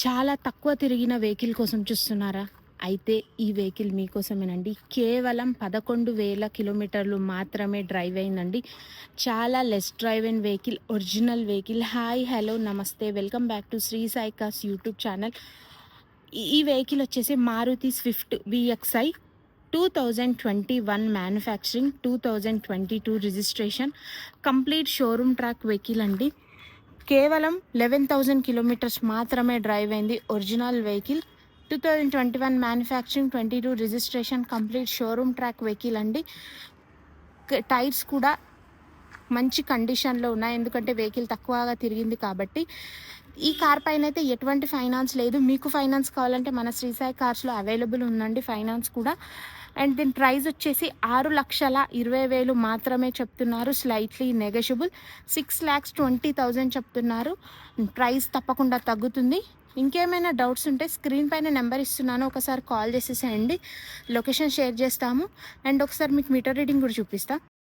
చాలా తక్కువ తిరిగిన వెహికల్ కోసం చూస్తున్నారా? అయితే ఈ వెహికల్ మీకోసమేనండి. కేవలం 11,000 కిలోమీటర్లు మాత్రమే డ్రైవ్ అయిందండి. చాలా లెస్ డ్రైవ్ అయిన vehicle, original vehicle. Hi, hello, నమస్తే. Welcome back to Sri Sai cars YouTube channel. ఈ వెహికల్ వచ్చేసి Maruti Swift VXI 2021 manufacturing, 2022 registration, complete showroom track vehicle అండి. కేవలం 11,000 కిలోమీటర్స్ మాత్రమే డ్రైవ్ అయింది. Original vehicle, 2021 manufacturing, 22 registration, complete showroom track vehicle అండి. Tyres కూడా మంచి కండిషన్లో ఉన్నాయి, ఎందుకంటే వెహికల్ తక్కువగా తిరిగింది కాబట్టి. ఈ కార్ పైన అయితే ఎటువంటి ఫైనాన్స్ లేదు. మీకు ఫైనాన్స్ కావాలంటే మన శ్రీ సాయి కార్స్లో అవైలబుల్ ఉందండి ఫైనాన్స్ కూడా. అండ్ దీని ప్రైస్ వచ్చేసి 6,20,000 మాత్రమే చెప్తున్నారు. Slightly negotiable. 6,20,000 చెప్తున్నారు. ప్రైస్ తప్పకుండా తగ్గుతుంది. ఇంకేమైనా డౌట్స్ ఉంటే స్క్రీన్ పైన నెంబర్ ఇస్తున్నాను, ఒకసారి కాల్ చేసేసేయండి. లొకేషన్ షేర్ చేస్తాము. అండ్ ఒకసారి మీకు మీటర్ రీడింగ్ కూడా చూపిస్తా.